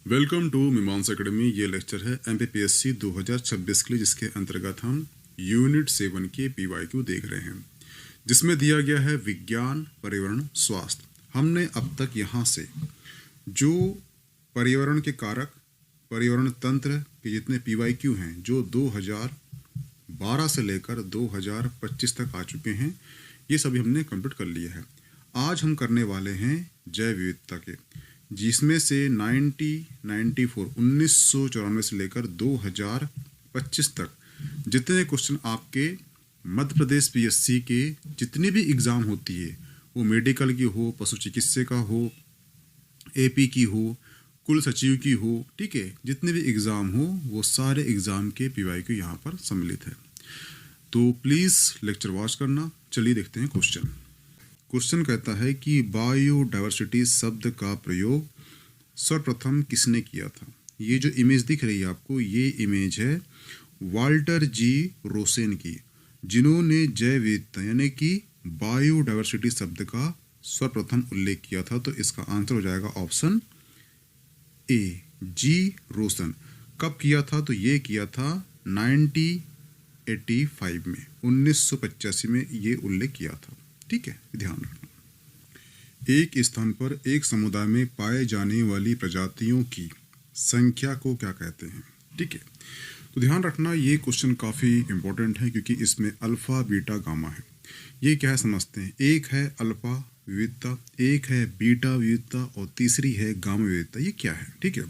Welcome to मीमांसा academy. ये lecture है एमपीपीएससी 2026 के लिए, जिसके अंतर्गत हम यूनिट 7 के पीवाईक्यू देख रहे हैं, जिसमें दिया गया है विज्ञान, पर्यावरण, स्वास्थ्य। हमने अब तक यहाँ से जो पर्यावरण के कारक, पर्यावरण तंत्र के जितने पीवाईक्यू हैं जो 2012 से लेकर 2025 तक आ चुके हैं, ये सभी हमने कंप्लीट कर लिए हैं। आज हम करने वाले हैं जैव विविधता के, जिसमें से 1994 से लेकर 2025 तक जितने क्वेश्चन आपके मध्य प्रदेश पीएससी के जितनी भी एग्ज़ाम होती है, वो मेडिकल की हो, पशु चिकित्सा का हो, एपी की हो, कुल सचिव की हो, ठीक है, जितने भी एग्ज़ाम हो वो सारे एग्ज़ाम के पीवाईक्यू यहाँ पर सम्मिलित है। तो प्लीज़ लेक्चर वॉच करना। चलिए देखते हैं क्वेश्चन। क्वेश्चन कहता है कि बायोडायवर्सिटी शब्द का प्रयोग सर्वप्रथम किसने किया था। ये जो इमेज दिख रही है आपको, ये इमेज है वाल्टर जी रोसेन की, जिन्होंने जैव विविधता यानी कि बायोडायवर्सिटी शब्द का सर्वप्रथम उल्लेख किया था। तो इसका आंसर हो जाएगा ऑप्शन ए, जी रोसन। कब किया था? तो ये किया था 1985 में, 1985 में ये उल्लेख किया था। ठीक है, ध्यान रखना। एक स्थान पर एक समुदाय में पाए जाने वाली प्रजातियों की संख्या को क्या कहते हैं? ठीक है, तो ध्यान रखना, ये क्वेश्चन काफ़ी इंपॉर्टेंट है क्योंकि इसमें अल्फा, बीटा, गामा है। ये क्या है समझते हैं। एक है अल्फा विविधता, एक है बीटा विविधता और तीसरी है गामा विविधता। ये क्या है? ठीक है,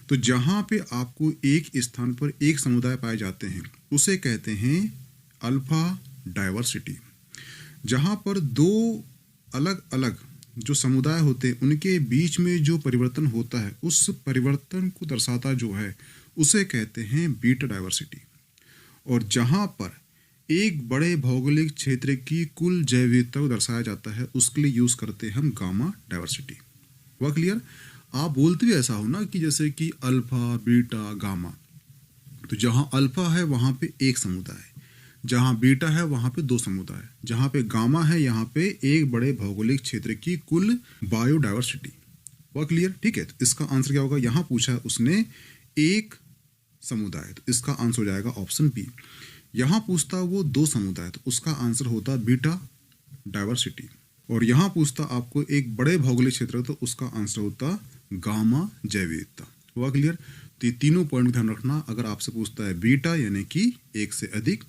तो जहाँ पे आपको एक स्थान पर एक समुदाय पाए जाते हैं उसे कहते हैं अल्फा डाइवर्सिटी। जहाँ पर दो अलग अलग जो समुदाय होते हैं उनके बीच में जो परिवर्तन होता है, उस परिवर्तन को दर्शाता जो है उसे कहते हैं बीटा डाइवर्सिटी। और जहाँ पर एक बड़े भौगोलिक क्षेत्र की कुल जैव विविधता को दर्शाया जाता है, उसके लिए यूज़ करते हैं हम गामा डाइवर्सिटी। वह क्लियर? आप बोलते भी ऐसा हो ना कि जैसे कि अल्फा, बीटा, गामा। तो जहाँ अल्फा है वहाँ पे एक समुदाय, जहाँ बीटा है वहाँ पे दो समुदाय, जहाँ पे गामा है यहाँ पे एक बड़े भौगोलिक क्षेत्र की कुल बायोडाइवर्सिटी। वह क्लियर? ठीक है, तो इसका आंसर क्या होगा? यहाँ पूछा है उसने एक समुदाय, तो इसका आंसर हो जाएगा ऑप्शन बी। यहाँ पूछता वो दो समुदाय, तो उसका आंसर होता बीटा डाइवर्सिटी। और यहाँ पूछता आपको एक बड़े भौगोलिक क्षेत्र, तो उसका आंसर होता गामा जैव विविधता। वह क्लियर? तो ये तीनों पॉइंट ध्यान रखना। अगर आपसे पूछता है बीटा यानी कि एक से अधिक,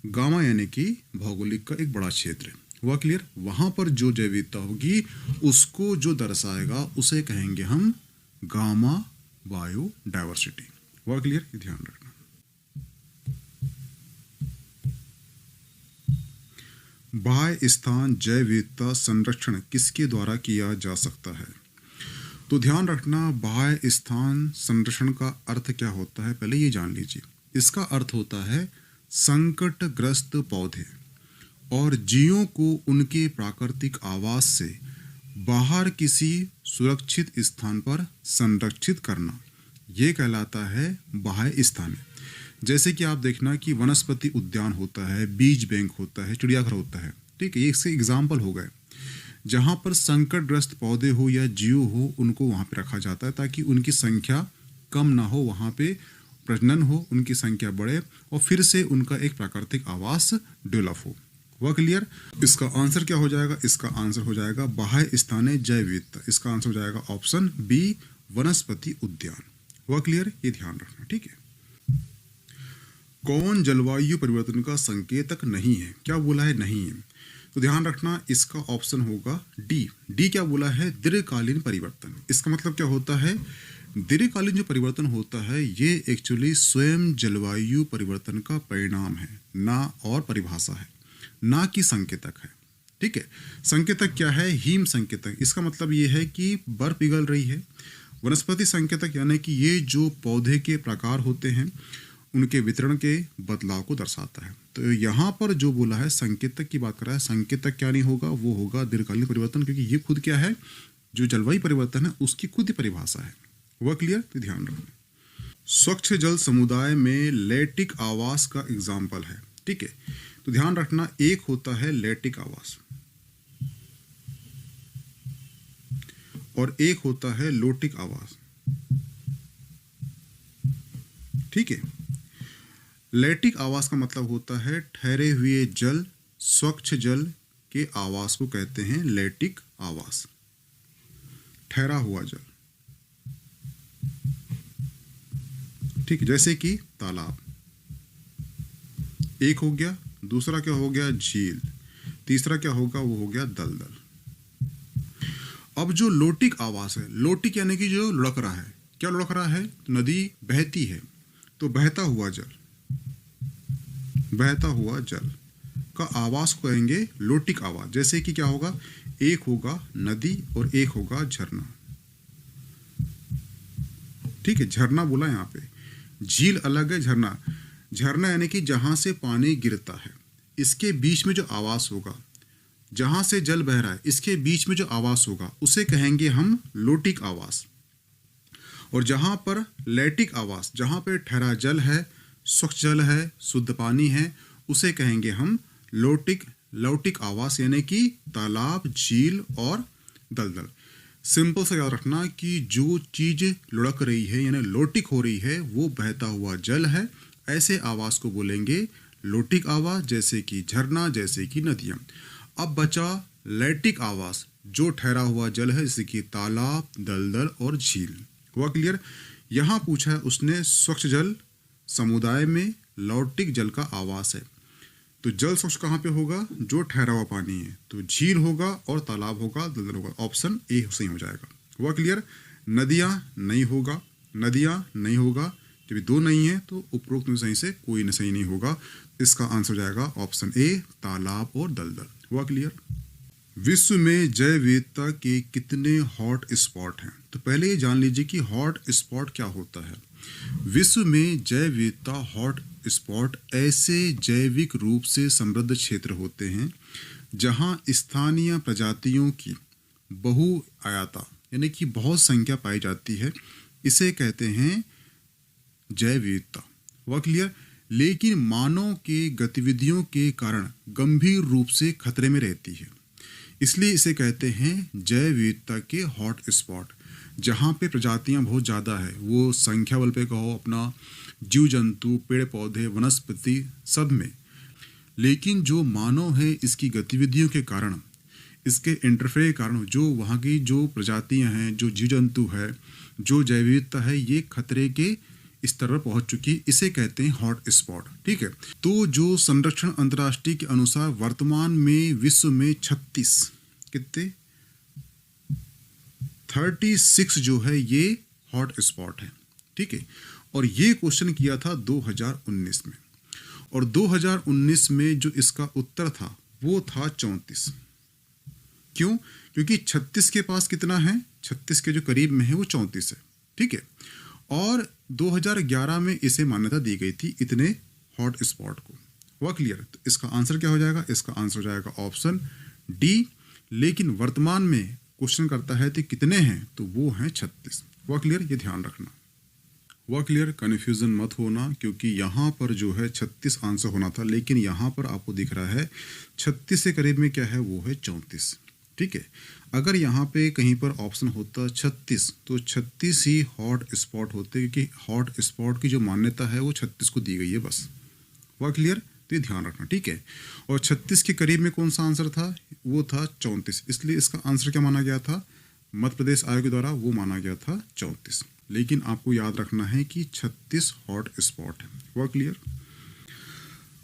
गामा यानी कि भौगोलिक का एक बड़ा क्षेत्र, वह क्लियर? वहाँ पर जो जैव विविधता होगी उसको जो दर्शाएगा उसे कहेंगे हम गामा बायोडाइवर्सिटी। वह क्लियर? ध्यान रखना। बाह्य स्थान जैव विविधता संरक्षण किसके द्वारा किया जा सकता है? तो ध्यान रखना, बाह्य स्थान संरक्षण का अर्थ क्या होता है पहले ये जान लीजिए। इसका अर्थ होता है संकटग्रस्त पौधे और जीवों को उनके प्राकृतिक आवास से बाहर किसी सुरक्षित स्थान पर संरक्षित करना, ये कहलाता है बाह्य स्थान। जैसे कि आप देखना कि वनस्पति उद्यान होता है, बीज बैंक होता है, चिड़ियाघर होता है, ठीक है, ये इसके एग्जाम्पल हो गए। जहाँ पर संकटग्रस्त पौधे हो या जीव हो उनको वहाँ पे रखा जाता है ताकि उनकी संख्या कम ना हो, वहाँ पे प्रजनन हो, उनकी संख्या बढ़े और फिर से उनका एक प्राकृतिक आवास डेवलप हो। वह क्लियर? इसका आंसर क्या हो जाएगा? इसका आंसर हो जाएगा बाह्य स्थानीय जैव विविधता। इसका आंसर हो जाएगा ऑप्शन बी, वनस्पति उद्यान। वह क्लियर? ये ध्यान रखना। ठीक है, कौन जलवायु परिवर्तन का संकेतक नहीं है? क्या बोला है? नहीं है। तो ध्यान रखना, इसका ऑप्शन होगा डी। डी क्या बोला है? दीर्घकालीन परिवर्तन। इसका मतलब क्या होता है? दीर्घकालीन जो परिवर्तन होता है ये एक्चुअली स्वयं जलवायु परिवर्तन का परिणाम है, ना और परिभाषा है, ना कि संकेतक है। ठीक है, संकेतक क्या है? हिम संकेतक। इसका मतलब ये है कि बर्फ पिघल रही है। वनस्पति संकेतक यानी कि ये जो पौधे के प्रकार होते हैं उनके वितरण के बदलाव को दर्शाता है। तो यहाँ पर जो बोला है संकेतक की बात कर रहा है, संकेतक क्या नहीं होगा? वो होगा दीर्घकालीन परिवर्तन, क्योंकि ये खुद क्या है? जो जलवायु परिवर्तन है उसकी खुद ही परिभाषा है। वह क्लियर? तो ध्यान रखना। स्वच्छ जल समुदाय में लैटिक आवास का एग्जाम्पल है। ठीक है, तो ध्यान रखना, एक होता है लैटिक आवास और एक होता है लोटिक आवास। ठीक है। लैटिक आवास का मतलब होता है ठहरे हुए जल, स्वच्छ जल के आवास को कहते हैं लैटिक आवास। ठहरा हुआ जल, ठीक है, जैसे कि तालाब एक हो गया, दूसरा क्या हो गया झील, तीसरा क्या होगा वो हो गया दलदल। अब जो लोटिक आवास है, लोटिक यानी कि जो लुढ़क रहा है, क्या लुढ़क रहा है, नदी बहती है तो बहता हुआ जल, बहता हुआ जल का आवास को कहेंगे लोटिक आवास। जैसे कि क्या होगा, एक होगा नदी और एक होगा झरना, ठीक है, झरना बोला यहाँ पे, झील अलग है, झरना, झरना यानी कि जहां से पानी गिरता है, इसके बीच में जो आवास होगा, जहां से जल बह रहा है इसके बीच में जो आवास होगा उसे कहेंगे हम लोटिक आवास। और जहां पर लैटिक आवास, जहां पर ठहरा जल है, स्वच्छ जल है, शुद्ध पानी है, उसे कहेंगे हम लौटिक आवास, यानी कि तालाब, झील और दलदल। सिंपल सा याद रखना कि जो चीज लुढ़क रही है यानी लोटिक हो रही है वो बहता हुआ जल है, ऐसे आवास को बोलेंगे लोटिक आवास, जैसे कि झरना, जैसे कि नदियां। अब बचा लैटिक आवास, जो ठहरा हुआ जल है, जैसे कि तालाब, दलदल और झील। हुआ क्लियर? यहां पूछा है उसने स्वच्छ जल समुदाय में लौटिक जल का आवास है, तो जल स्वच्छ कहाँ पे होगा, जो ठहरा हुआ पानी है, तो झील होगा और तालाब होगा, दलदल होगा। ऑप्शन ए सही हो जाएगा। हुआ क्लियर? नदियां नहीं होगा, नदियां नहीं होगा, जब दो नहीं है तो उपरोक्त में सही से कोई सही नहीं होगा। इसका आंसर हो जाएगा ऑप्शन ए, तालाब और दलदल। हुआ क्लियर? विश्व में जैव विविधता के कितने हॉट स्पॉट हैं? तो पहले ये जान लीजिए कि हॉट स्पॉट क्या होता है। विश्व में जैव विविधता हॉट स्पॉट ऐसे जैविक रूप से समृद्ध क्षेत्र होते हैं जहां स्थानीय प्रजातियों की बहुआयता यानी कि बहुत संख्या पाई जाती है, इसे कहते हैं जैव विविधता। हुआ क्लियर? लेकिन मानव के गतिविधियों के कारण गंभीर रूप से खतरे में रहती है, इसलिए इसे कहते हैं जैव विविधता के हॉट स्पॉट। जहाँ पे प्रजातियाँ बहुत ज़्यादा है, वो संख्या बल पे कहो अपना, जीव जंतु, पेड़ पौधे, वनस्पति सब में, लेकिन जो मानव है इसकी गतिविधियों के कारण, इसके इंटरफेयर के कारण जो वहाँ की जो प्रजातियाँ हैं, जो जीव जंतु है, जो जैव विविधता है, ये खतरे के स्तर पर पहुँच चुकी, इसे कहते हैं हॉट स्पॉट। ठीक है, तो जो संरक्षण अंतर्राष्ट्रीय के अनुसार वर्तमान में विश्व में 36 जो है ये हॉट स्पॉट है। ठीक है, और ये क्वेश्चन किया था 2019 में, और 2019 में जो इसका उत्तर था वो था 34। क्यों? क्योंकि 36 के पास कितना है, 36 के जो करीब में है वो 34 है। ठीक है, और 2011 में इसे मान्यता दी गई थी इतने हॉट स्पॉट को। हुआ क्लियर? तो इसका आंसर क्या हो जाएगा? इसका आंसर हो जाएगा ऑप्शन डी। लेकिन वर्तमान में क्वेश्चन करता है कि कितने हैं, तो वो हैं 36। हुआ क्लियर? ये ध्यान रखना। हुआ क्लियर? कन्फ्यूजन मत होना, क्योंकि यहाँ पर जो है 36 आंसर होना था, लेकिन यहाँ पर आपको दिख रहा है 36 से करीब में क्या है, वो है 34। ठीक है, अगर यहाँ पे कहीं पर ऑप्शन होता 36 तो 36 ही हॉट स्पॉट होते, क्योंकि हॉट स्पॉट की जो मान्यता है वो 36 को दी गई है बस। हुआ क्लियर? तो ये ध्यान रखना। ठीक है, और 36 के करीब में कौन सा आंसर था, वो था 34, इसलिए इसका आंसर क्या माना गया था, मध्य प्रदेश आयोग के द्वारा वो माना गया था 34। लेकिन आपको याद रखना है कि 36 हॉट स्पॉट है। हुआ क्लियर?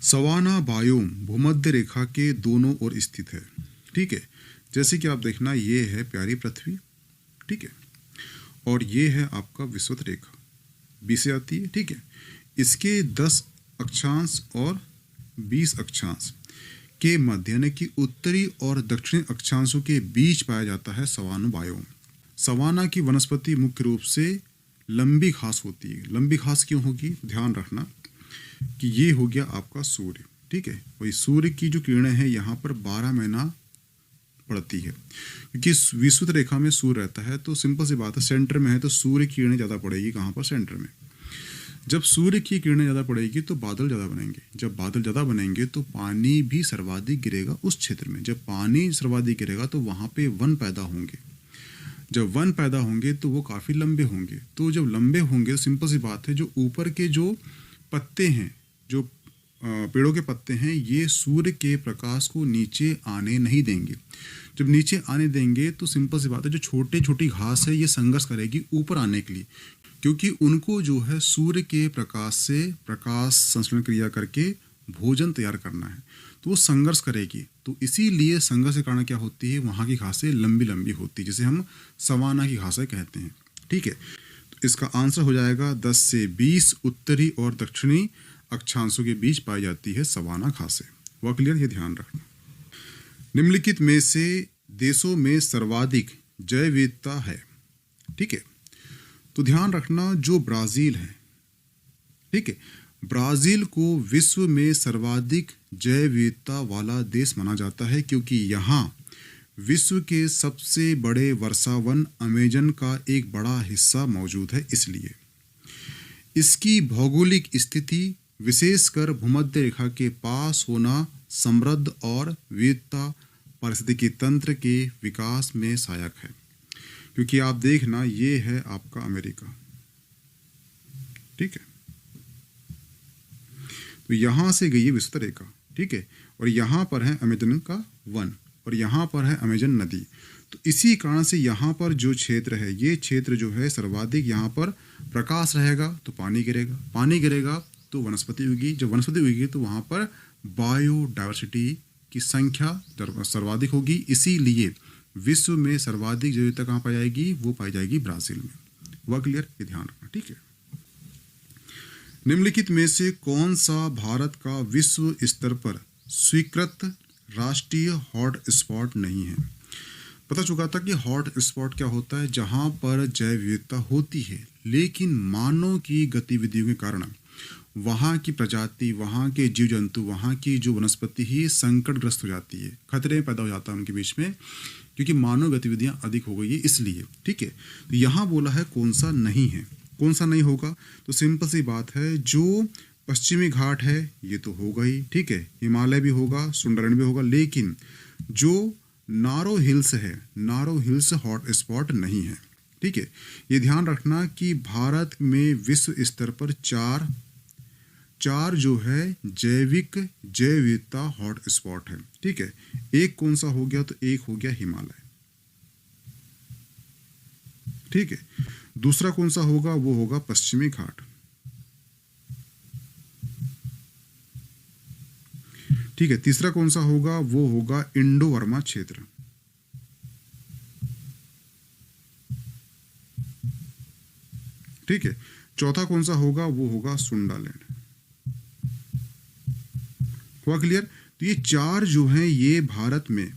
सवाना बायोम भूमध्य रेखा के दोनों ओर स्थित है। ठीक है, जैसे कि आप देखना, ये है प्यारी पृथ्वी, ठीक है, और ये है आपका विषुवत रेखा, बी से आती है। ठीक है, इसके 10 अक्षांश और 20 अक्षांश के मध्य यानी कि उत्तरी और दक्षिणी अक्षांशों के बीच पाया जाता है सवाना बायोम। सवाना की वनस्पति मुख्य रूप से लंबी घास होती है। लंबी घास क्यों होगी, ध्यान रखना कि ये हो गया आपका सूर्य। ठीक है, वही सूर्य की जो किरणें हैं यहाँ पर 12 महीना पड़ती है, क्योंकि विषुवत रेखा में सूर्य रहता है, तो सिंपल सी बात है, सेंटर में है तो सूर्य की किरणें ज़्यादा पड़ेगी। कहाँ पर? सेंटर में। जब सूर्य की किरणें ज़्यादा पड़ेगी तो बादल ज़्यादा बनेंगे। जब बादल ज़्यादा बनेंगे तो पानी भी सर्वाधिक गिरेगा उस क्षेत्र में। जब पानी सर्वाधिक गिरेगा तो वहाँ पे वन पैदा होंगे। जब वन पैदा होंगे तो वो काफ़ी लंबे होंगे, तो जब लंबे होंगे तो सिंपल सी बात है, जो ऊपर के जो पत्ते हैं, जो पेड़ों के पत्ते हैं, ये सूर्य के प्रकाश को नीचे आने नहीं देंगे। जब नीचे आने देंगे तो सिंपल सी बात है, जो छोटे छोटी घास है ये संघर्ष करेगी ऊपर आने के लिए, क्योंकि उनको जो है सूर्य के प्रकाश से प्रकाश संश्लेषण क्रिया करके भोजन तैयार करना है, तो वो संघर्ष करेगी। तो इसीलिए संघर्ष के कारण क्या होती है, वहाँ की घासें लंबी लंबी होती है, जिसे हम सवाना की घासें कहते हैं। ठीक है, तो इसका आंसर हो जाएगा 10 से 20 उत्तरी और दक्षिणी अक्षांशों के बीच पाई जाती है सवाना घासें। वह क्लियर, ये ध्यान रखना। निम्नलिखित में से देशों में सर्वाधिक जैव विविधता है। ठीक है, तो ध्यान रखना, जो ब्राज़ील है, ठीक है, ब्राज़ील को विश्व में सर्वाधिक जैव विविधता वाला देश माना जाता है, क्योंकि यहाँ विश्व के सबसे बड़े वर्षावन अमेजन का एक बड़ा हिस्सा मौजूद है। इसलिए इसकी भौगोलिक स्थिति विशेषकर भूमध्य रेखा के पास होना समृद्ध और विविधता पारिस्थितिकी तंत्र के विकास में सहायक है। क्योंकि आप देखना, ये है आपका अमेरिका, ठीक है, तो यहाँ से गई है विषुवत रेखा, ठीक है, और यहाँ पर है अमेजन का वन और यहाँ पर है अमेजन नदी। तो इसी कारण से यहाँ पर जो क्षेत्र है, ये क्षेत्र जो है सर्वाधिक, यहाँ पर प्रकाश रहेगा तो पानी गिरेगा, पानी गिरेगा तो वनस्पति उगेगी, जब वनस्पति उगेगी तो वहाँ पर बायोडाइवर्सिटी की संख्या सर्वाधिक होगी। इसीलिए विश्व में सर्वाधिक जैव विविधता कहाँ पाई जाएगी, वो पाई जाएगी ब्राज़ील में। वह क्लियर, ये ध्यान रखना। ठीक है, निम्नलिखित में से कौन सा भारत का विश्व स्तर पर स्वीकृत राष्ट्रीय हॉट स्पॉट नहीं है। पता चुका था कि हॉट स्पॉट क्या होता है, जहाँ पर जैव विविधता होती है, लेकिन मानव की गतिविधियों के कारण वहाँ की प्रजाति, वहाँ के जीव जंतु, वहाँ की जो वनस्पति ही संकटग्रस्त हो जाती है, खतरे पैदा हो जाता है उनके बीच में, क्योंकि मानव गतिविधियाँ अधिक हो गई है इसलिए। ठीक है, तो यहाँ बोला है कौन सा नहीं है, कौन सा नहीं होगा, तो सिंपल सी बात है, जो पश्चिमी घाट है ये तो होगा ही, ठीक है, हिमालय भी होगा, सुंदरबन भी होगा, लेकिन जो नारो हिल्स है, नारो हिल्स हॉट स्पॉट नहीं है। ठीक है, ये ध्यान रखना कि भारत में विश्व स्तर पर चार जो है जैविक जैव विविधता हॉट स्पॉट है। ठीक है, एक कौन सा हो गया, तो एक हो गया हिमालय। ठीक है, दूसरा कौन सा होगा, वो होगा पश्चिमी घाट। ठीक है, तीसरा कौन सा होगा, वो होगा इंडो वर्मा क्षेत्र। ठीक है, चौथा कौन सा होगा, वो होगा सुंडालैंड। हुआ क्लियर। तो ये चार जो हैं ये भारत में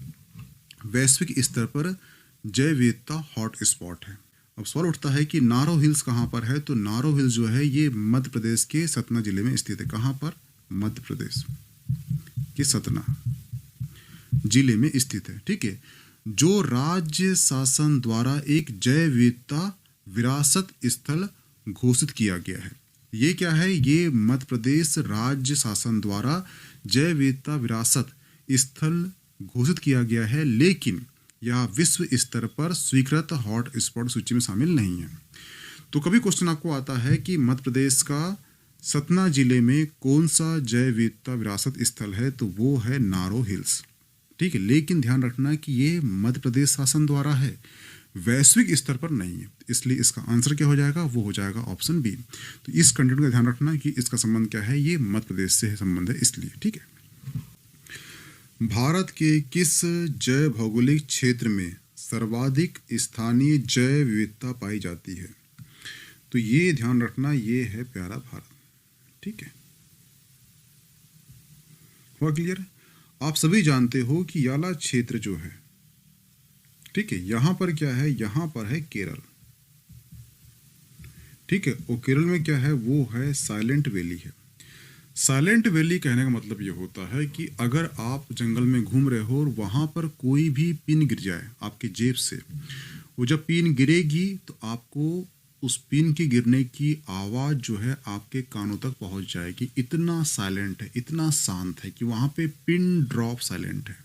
वैश्विक स्तर पर जैव विविधता हॉट स्पॉट है। अब सवाल उठता है कि नारो हिल्स कहाँ पर है, तो नारो हिल्स जो है ये मध्य प्रदेश के सतना जिले में स्थित है। कहाँ पर, मध्य प्रदेश के सतना जिले में स्थित है। ठीक है, जो राज्य शासन द्वारा एक जैव विविधता विरासत स्थल घोषित किया गया है। ये क्या है, ये मध्य प्रदेश राज्य शासन द्वारा जैव विविधता विरासत स्थल घोषित किया गया है, लेकिन यह विश्व स्तर पर स्वीकृत हॉट स्पॉट सूची में शामिल नहीं है। तो कभी क्वेश्चन आपको आता है कि मध्य प्रदेश का सतना जिले में कौन सा जैव विविधता विरासत स्थल है, तो वो है नारो हिल्स। ठीक है, लेकिन ध्यान रखना कि ये मध्य प्रदेश शासन द्वारा है, वैश्विक स्तर पर नहीं है, इसलिए इसका आंसर क्या हो जाएगा, वो हो जाएगा ऑप्शन बी। तो इस कंटेंट का ध्यान रखना कि इसका संबंध क्या है, ये मध्य प्रदेश से संबंध है इसलिए। ठीक है, भारत के किस जैव भौगोलिक क्षेत्र में सर्वाधिक स्थानीय जैव विविधता पाई जाती है, तो ये ध्यान रखना, ये है प्यारा भारत। ठीक है, हुआ क्लियर। आप सभी जानते हो कि याला क्षेत्र जो है, ठीक है, यहां पर क्या है, यहां पर है केरल। ठीक है, और केरल में क्या है, वो है साइलेंट वैली है। साइलेंट वैली कहने का मतलब ये होता है कि अगर आप जंगल में घूम रहे हो और वहां पर कोई भी पिन गिर जाए आपके जेब से, वो जब पिन गिरेगी तो आपको उस पिन के गिरने की आवाज़ जो है आपके कानों तक पहुंच जाएगी। इतना साइलेंट है, इतना शांत है कि वहाँ पे पिन ड्रॉप साइलेंट है।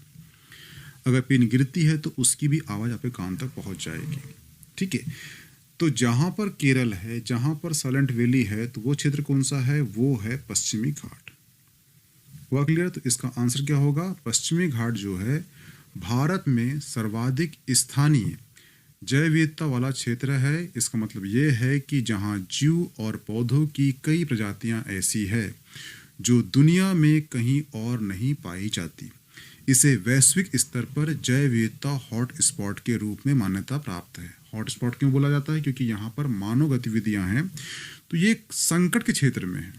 अगर पिन गिरती है तो उसकी भी आवाज़ आपके कान तक पहुंच जाएगी। ठीक है। तो जहाँ पर केरल है, जहाँ पर साइलेंट वैली है, तो वो क्षेत्र कौन सा है? वो है पश्चिमी घाट। हुआ क्लियर? तो इसका आंसर क्या होगा? पश्चिमी घाट जो है भारत में सर्वाधिक स्थानीय जैव विविधता वाला क्षेत्र है। इसका मतलब ये है कि जहाँ जीव और पौधों की कई प्रजातियाँ ऐसी है जो दुनिया में कहीं और नहीं पाई जाती। इसे वैश्विक स्तर पर जैव विविधता हॉट स्पॉट के रूप में मान्यता प्राप्त है। हॉट स्पॉट क्यों बोला जाता है? क्योंकि यहाँ पर मानव गतिविधियाँ हैं, तो ये संकट के क्षेत्र में है।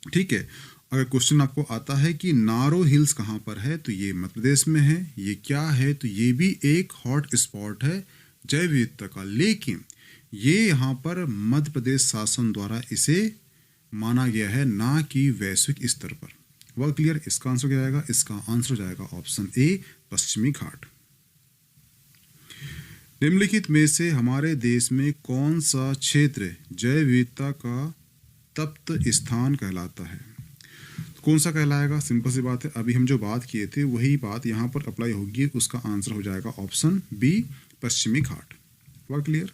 ठीक है। अगर क्वेश्चन आपको आता है कि नारो हिल्स कहाँ पर है, तो ये मध्य प्रदेश में है। ये क्या है? तो ये भी एक हॉट स्पॉट है जैव विविधता का, लेकिन ये यहाँ पर मध्य प्रदेश शासन द्वारा इसे माना गया है, ना कि वैश्विक स्तर पर। वह क्लियर? इसका आंसर क्या आएगा? इसका आंसर हो जाएगा ऑप्शन ए, पश्चिमी घाट। निम्नलिखित में से हमारे देश में कौन सा क्षेत्र जैव विविधता का तप्त स्थान कहलाता है? कौन सा कहलाएगा? सिंपल सी बात है, अभी हम जो बात किए थे वही बात यहाँ पर अप्लाई होगी। उसका आंसर हो जाएगा ऑप्शन बी, पश्चिमी घाट। हुआ क्लियर?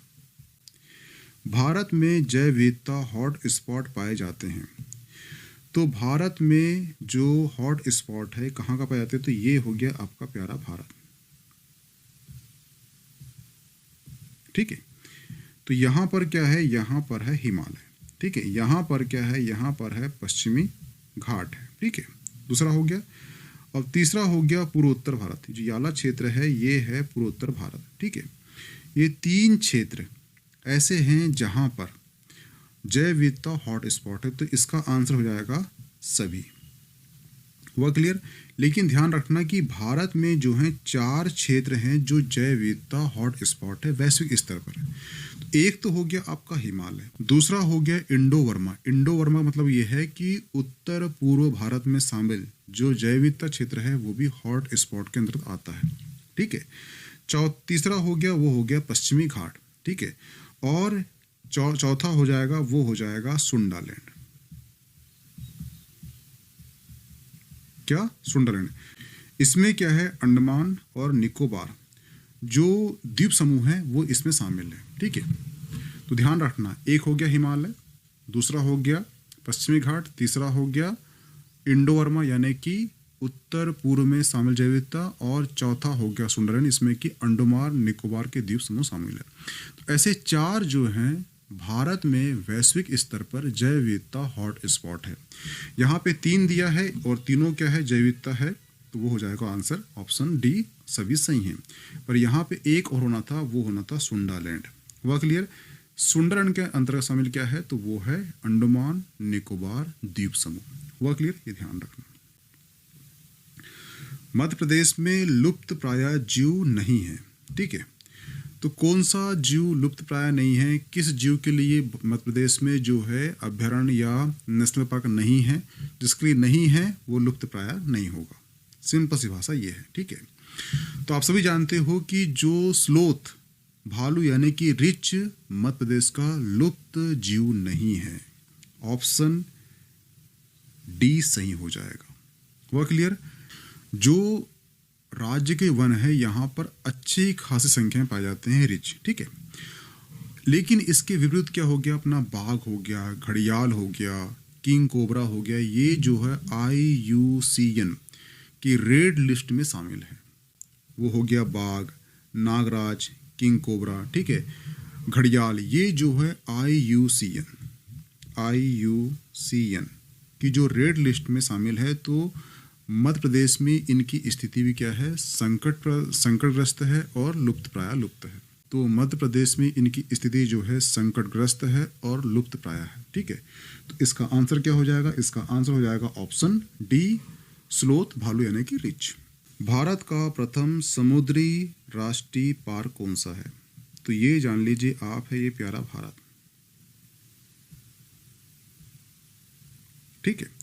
भारत में जैव विविधता हॉट स्पॉट पाए जाते हैं। तो भारत में जो हॉट स्पॉट है कहाँ का पाए जाते हैं? तो ये हो गया आपका प्यारा भारत। ठीक है। तो यहाँ पर क्या है? यहाँ पर है हिमालय। ठीक है। यहाँ पर क्या है? यहाँ पर है पश्चिमी घाट है। ठीक है, दूसरा हो गया। अब तीसरा हो गया पूर्वोत्तर भारत। जो याला क्षेत्र है ये है पूर्वोत्तर भारत। ठीक है। ये तीन क्षेत्र ऐसे हैं जहाँ पर जैव विविधता हॉट स्पॉट है, तो इसका आंसर हो जाएगा सभी। हुआ क्लियर? लेकिन ध्यान रखना कि भारत में जो है 4 क्षेत्र हैं जो जैव विविधता हॉट स्पॉट है वैश्विक स्तर पर। तो एक तो हो गया आपका हिमालय, दूसरा हो गया इंडो वर्मा। इंडो वर्मा मतलब ये है कि उत्तर पूर्व भारत में शामिल जो जैव विविधता क्षेत्र है वो भी हॉट स्पॉट के अंतर्गत आता है। ठीक है। तीसरा हो गया, वो हो गया पश्चिमी घाट। ठीक है। और चौथा हो जाएगा, वो हो जाएगा सुंडालैंड। क्या? सुंडालैंड। इसमें क्या है? अंडमान और निकोबार जो द्वीप समूह है वो इसमें शामिल है। ठीक है। तो ध्यान रखना, एक हो गया हिमालय, दूसरा हो गया पश्चिमी घाट, तीसरा हो गया इंडो वर्मा यानी कि उत्तर पूर्व में शामिल जैव विविधता, और चौथा हो गया सुंदरलैंड, इसमें कि अंडमान निकोबार के द्वीप समूह शामिल है। तो ऐसे 4 जो हैं भारत में वैश्विक स्तर पर जैव विविधता हॉट स्पॉट है। यहाँ पे 3 दिया है और तीनों क्या है? जैव विविधता है। तो वो हो जाएगा आंसर ऑप्शन डी, सभी सही हैं। पर यहाँ पे एक और होना था, वो होना था सुंडालैंड। हुआ क्लियर? सुंडालैंड के अंतर्गत शामिल क्या है? तो वो है अंडमान निकोबार द्वीप समूह। हुआ क्लियर? ये ध्यान रखना। मध्य प्रदेश में लुप्त प्राय जीव नहीं है। ठीक है। तो कौन सा जीव लुप्त प्राय नहीं है? किस जीव के लिए मध्य प्रदेश में जो है अभ्यारण्य या नेशनल पार्क नहीं है? जिसके लिए नहीं है वो लुप्त प्राय नहीं होगा। सिंपल सी भाषा ये है। ठीक है। तो आप सभी जानते हो कि जो स्लोथ भालू यानी कि रिच मध्य प्रदेश का लुप्त जीव नहीं है। ऑप्शन डी सही हो जाएगा। हुआ क्लियर? जो राज्य के वन है यहाँ पर अच्छी खासी संख्या में पाए जाते हैं रिच। ठीक है। लेकिन इसके विपरीत क्या हो गया? अपना बाघ हो गया, घड़ियाल हो गया, किंग कोबरा हो गया, ये जो है IUCN की रेड लिस्ट में शामिल है। वो हो गया बाघ, नागराज, किंग कोबरा। ठीक है। घड़ियाल, ये जो है IUCN की जो रेड लिस्ट में शामिल है। तो मध्य प्रदेश में इनकी स्थिति भी क्या है? संकटग्रस्त है और लुप्त है। तो मध्य प्रदेश में इनकी स्थिति जो है संकटग्रस्त है और लुप्त प्राय है। ठीक है। तो इसका आंसर क्या हो जाएगा? इसका आंसर हो जाएगा ऑप्शन डी, स्लोथ भालू यानी कि रिच। भारत का प्रथम समुद्री राष्ट्रीय पार्क कौन सा है? तो ये जान लीजिए आप, है ये प्यारा भारत। ठीक है।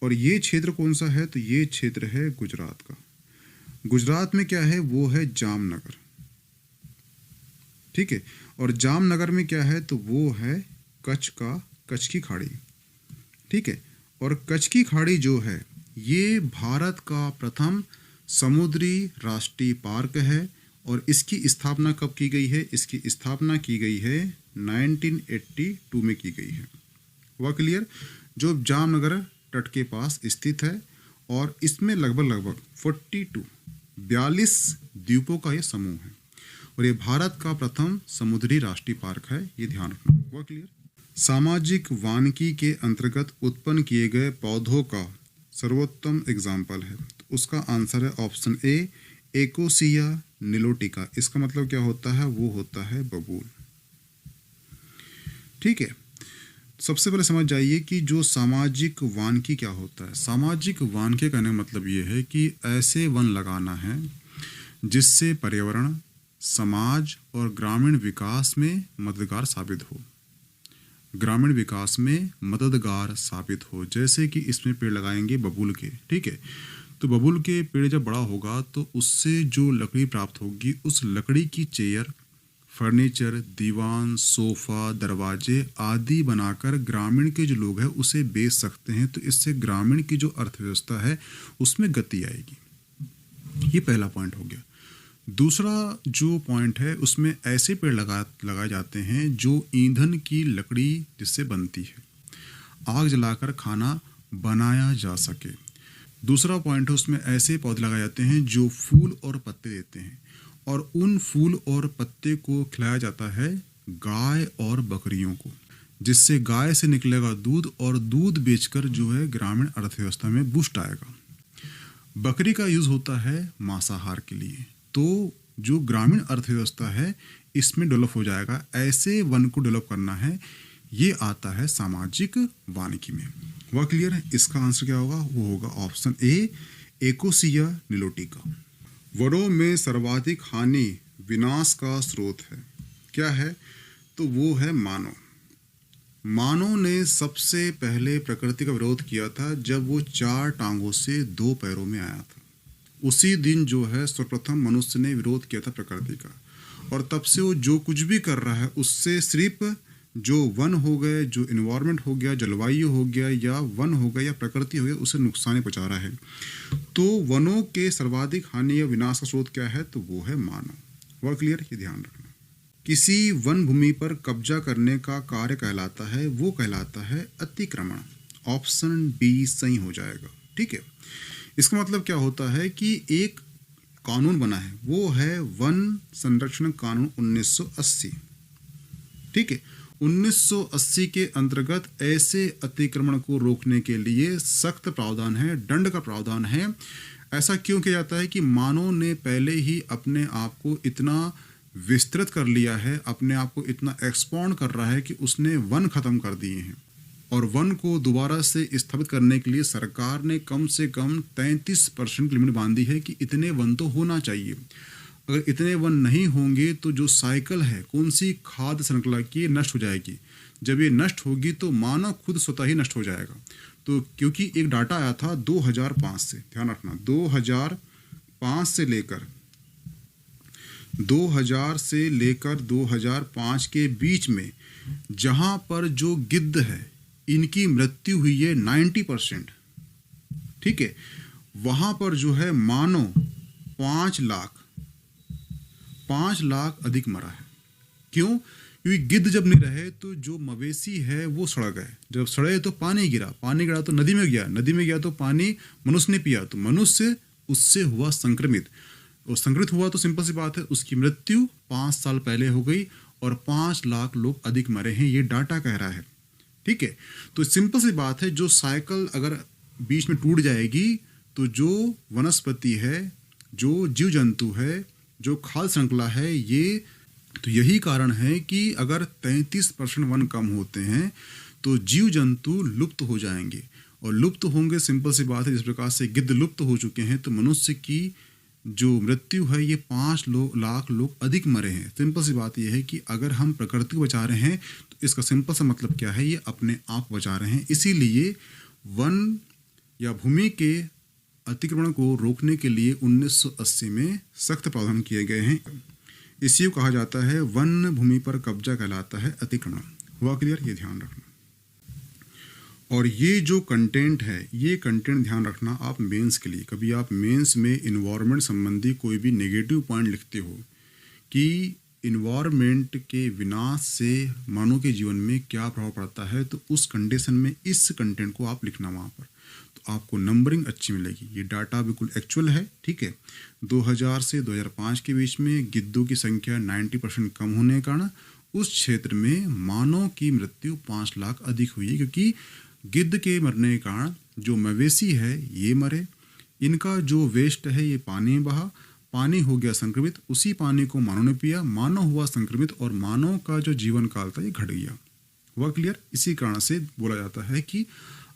और ये क्षेत्र कौन सा है? तो ये क्षेत्र है गुजरात का। गुजरात में क्या है? वो है जामनगर। ठीक है। और जामनगर में क्या है? तो वो है कच्छ की खाड़ी। ठीक है। और कच्छ की खाड़ी जो है ये भारत का प्रथम समुद्री राष्ट्रीय पार्क है और इसकी स्थापना कब की गई है? इसकी स्थापना की गई है 1982 में की गई है। हुआ क्लियर? जो जामनगर तट के पास स्थित है और इसमें लगभग 42 द्वीपों का ये समूह है और ये भारत का प्रथम समुद्री राष्ट्रीय पार्क है, ये ध्यान रखना। हुआ क्लियर? सामाजिक वानिकी के अंतर्गत उत्पन्न किए गए पौधों का सर्वोत्तम एग्जाम्पल है, तो उसका आंसर है ऑप्शन ए, एकोसिया निलोटिका। इसका मतलब क्या होता है? वो होता है बबूल। ठीक है, सबसे पहले समझ जाइए कि जो सामाजिक वानिकी क्या होता है। सामाजिक वानिकी कहने का मतलब ये है कि ऐसे वन लगाना है जिससे पर्यावरण, समाज और ग्रामीण विकास में मददगार साबित हो। ग्रामीण विकास में मददगार साबित हो, जैसे कि इसमें पेड़ लगाएंगे बबूल के। ठीक है, तो बबूल के पेड़ जब बड़ा होगा तो उससे जो लकड़ी प्राप्त होगी, उस लकड़ी की चेयर, फर्नीचर, दीवान, सोफ़ा, दरवाजे आदि बनाकर ग्रामीण के जो लोग हैं उसे बेच सकते हैं। तो इससे ग्रामीण की जो अर्थव्यवस्था है उसमें गति आएगी। ये पहला पॉइंट हो गया। दूसरा जो पॉइंट है उसमें ऐसे पेड़ लगाए जाते हैं जो ईंधन की लकड़ी जिससे बनती है, आग जलाकर खाना बनाया जा सके। दूसरा पॉइंट है उसमें ऐसे पौधे लगाए जाते हैं जो फूल और पत्ते देते हैं और उन फूल और पत्ते को खिलाया जाता है गाय और बकरियों को, जिससे गाय से निकलेगा दूध और दूध बेचकर जो है ग्रामीण अर्थव्यवस्था में बूस्ट आएगा। बकरी का यूज़ होता है मांसाहार के लिए, तो जो ग्रामीण अर्थव्यवस्था है इसमें डेवलप हो जाएगा। ऐसे वन को डेवलप करना है, ये आता है सामाजिक वानिकी में। वह क्लियर है? इसका आंसर क्या होगा? वो होगा ऑप्शन ए, एकोसिया निलोटिका। वनों में सर्वाधिक हानि विनाश का स्रोत है। क्या है? तो वो है मानव। मानव ने सबसे पहले प्रकृति का विरोध किया था जब वो 4 टांगों से 2 पैरों में आया था। उसी दिन जो है सर्वप्रथम मनुष्य ने विरोध किया था प्रकृति का, और तब से वो जो कुछ भी कर रहा है उससे सिर्फ जो वन हो गए, जो इन्वायरमेंट हो गया, जलवायु हो गया, या वन हो गया या प्रकृति हो गया, उसे नुकसान पहुंचा रहा है। तो वनों के सर्वाधिक हानि या विनाश का स्रोत क्या है? तो वो है मानव। वह क्लियर? ये ध्यान रखना। किसी वन भूमि पर कब्जा करने का कार्य कहलाता है, वो कहलाता है अतिक्रमण। ऑप्शन बी सही हो जाएगा। ठीक है, इसका मतलब क्या होता है कि एक कानून बना है, वो है वन संरक्षण कानून 1980। ठीक है, 1980 के अंतर्गत ऐसे अतिक्रमण को रोकने के लिए सख्त प्रावधान है, दंड का प्रावधान है। ऐसा क्यों किया जाता है कि मानव ने पहले ही अपने आप को इतना विस्तृत कर लिया है, अपने आप को इतना एक्सपांड कर रहा है कि उसने वन खत्म कर दिए हैं, और वन को दोबारा से स्थापित करने के लिए सरकार ने कम से कम 33% की लिमिट बांधी है कि इतने वन तो होना चाहिए। अगर इतने वन नहीं होंगे तो जो साइकिल है कौन सी खाद्य श्रृंखला की, नष्ट हो जाएगी। जब ये नष्ट होगी तो मानव खुद स्वतः ही नष्ट हो जाएगा। तो क्योंकि एक डाटा आया था 2005 से, ध्यान रखना, 2005 से लेकर 2005 के बीच में जहां पर जो गिद्ध है इनकी मृत्यु हुई है 90%। ठीक है, वहां पर जो है मानव 5 लाख अधिक मरा है। क्यों? क्योंकि गिद्ध जब नहीं रहे तो जो मवेशी है वो सड़ गए। जब सड़े तो पानी गिरा तो नदी में गया तो पानी मनुष्य ने पिया, तो मनुष्य उससे हुआ संक्रमित, और संक्रमित हुआ तो सिंपल सी बात है उसकी मृत्यु 5 साल पहले हो गई और 5 लाख लोग अधिक मरे हैं, ये डाटा कह रहा है। ठीक है, तो सिंपल सी बात है, जो साइकिल अगर बीच में टूट जाएगी तो जो वनस्पति है, जो जीव जंतु है, जो खाद्य श्रृंखला है, ये तो यही कारण है कि अगर 33% वन कम होते हैं तो जीव जंतु लुप्त हो जाएंगे, और लुप्त होंगे सिंपल सी बात है, जिस प्रकार से गिद्ध लुप्त हो चुके हैं तो मनुष्य की जो मृत्यु है ये 5 लाख लोग अधिक मरे हैं। सिंपल सी बात यह है कि अगर हम प्रकृति को बचा रहे हैं तो इसका सिंपल सा मतलब क्या है, ये अपने आप बचा रहे हैं। इसीलिए वन या भूमि के अतिक्रमण को रोकने के लिए 1980 में सख्त प्रावधान किए गए हैं। इसी को कहा जाता है वन भूमि पर कब्जा कहलाता है अतिक्रमण। हुआ क्लियर? ये ध्यान रखना। और ये जो कंटेंट है, ये कंटेंट ध्यान रखना आप मेंस के लिए, कभी आप मेंस में इन्वायरमेंट संबंधी कोई भी नेगेटिव पॉइंट लिखते हो कि इन्वायरमेंट के विनाश से मानव के जीवन में क्या प्रभाव पड़ता है, तो उस कंडीशन में इस कंटेंट को आप लिखना वहाँ पर, तो आपको नंबरिंग अच्छी मिलेगी। ये डाटा बिल्कुल एक्चुअल है, ठीक है। 2000 से 2005 के बीच में गिद्धों की संख्या 90% कम होने के कारण उस क्षेत्र में मानव की मृत्यु 5 लाख अधिक हुई, क्योंकि गिद्ध के मरने के कारण जो मवेशी है ये मरे, इनका जो वेस्ट है ये पानी में बहा, पानी हो गया संक्रमित, उसी पानी को मानव ने पिया, मानव हुआ संक्रमित और मानव का जो जीवन काल था ये घट गया। हुआ क्लियर? इसी कारण से बोला जाता है कि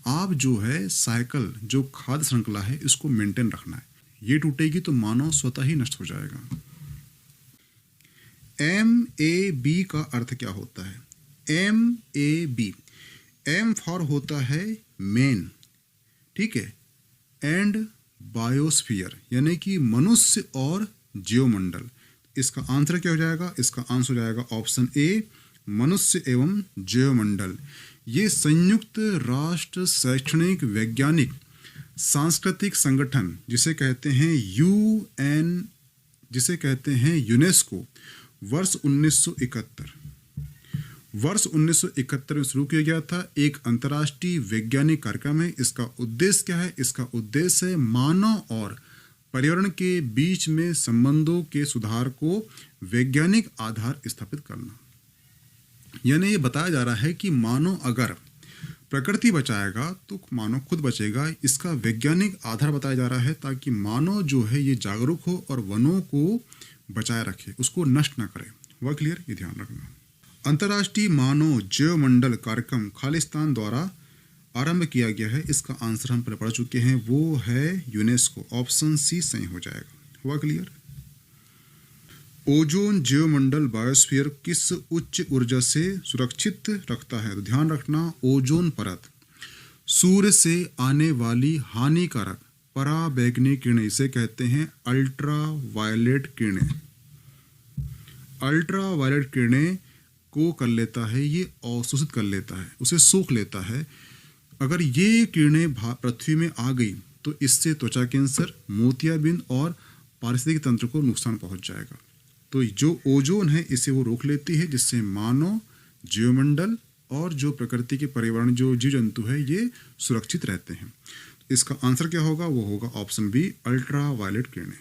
आप जो है साइकिल, जो खाद्य श्रृंखला है, इसको मेंटेन रखना है। ये टूटेगी तो मानव स्वतः ही नष्ट हो जाएगा। MAB का अर्थ क्या होता है? MAB, M फॉर होता है मेन, ठीक है, एंड बायोस्फीयर यानी कि मनुष्य और जीवमंडल। इसका आंसर क्या हो जाएगा? इसका आंसर हो जाएगा ऑप्शन ए, मनुष्य एवं जीवमंडल। ये संयुक्त राष्ट्र शैक्षणिक वैज्ञानिक सांस्कृतिक संगठन जिसे कहते हैं UN, जिसे कहते हैं यूनेस्को, वर्ष 1971 में शुरू किया गया था। एक अंतर्राष्ट्रीय वैज्ञानिक कार्यक्रम है। इसका उद्देश्य क्या है? इसका उद्देश्य है मानव और पर्यावरण के बीच में संबंधों के सुधार को वैज्ञानिक आधार स्थापित करना। यानी ये बताया जा रहा है कि मानव अगर प्रकृति बचाएगा तो मानव खुद बचेगा। इसका वैज्ञानिक आधार बताया जा रहा है ताकि मानव जो है ये जागरूक हो और वनों को बचाए रखे, उसको नष्ट ना करे। वह क्लियर? ये ध्यान रखना। अंतर्राष्ट्रीय मानव जैवमंडल कार्यक्रम खालिस्तान द्वारा आरंभ किया गया है। इसका आंसर हम पहले पढ़ चुके हैं, वो है यूनेस्को। ऑप्शन सी सही हो जाएगा। हुआ क्लियर? ओजोन जैवमंडल बायोस्फीयर किस उच्च ऊर्जा से सुरक्षित रखता है? तो ध्यान रखना, ओजोन परत सूर्य से आने वाली हानिकारक पराबैंगनी किरणें, इसे कहते हैं अल्ट्रा वायलेट किरणें। अल्ट्रा वायलेट किरणें को कर लेता है, ये अवशोषित कर लेता है, उसे सोख लेता है। अगर ये किरणें पृथ्वी में आ गई तो इससे त्वचा कैंसर, मोतियाबिंद और पारिस्थितिक तंत्र को नुकसान पहुंच जाएगा। तो जो ओजोन है इसे वो रोक लेती है, जिससे मानव, जीवमंडल और जो प्रकृति के पर्यावरण, जो जीव जंतु है, ये सुरक्षित रहते हैं। इसका आंसर क्या होगा? वो होगा ऑप्शन बी, अल्ट्रा वायलेट किरणें।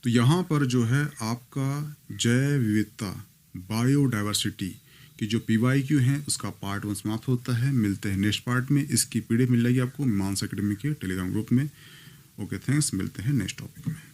तो यहाँ पर जो है आपका जैव विविधता, बायोडाइवर्सिटी की जो PYQ है उसका पार्ट 1 समाप्त होता है। मिलते हैं नेक्स्ट पार्ट में। इसकी PDF मिल जाएगी आपको मीमांसा एकेडमी के टेलीग्राम ग्रुप में। Okay, thanks. मिलते हैं नेक्स्ट टॉपिक में।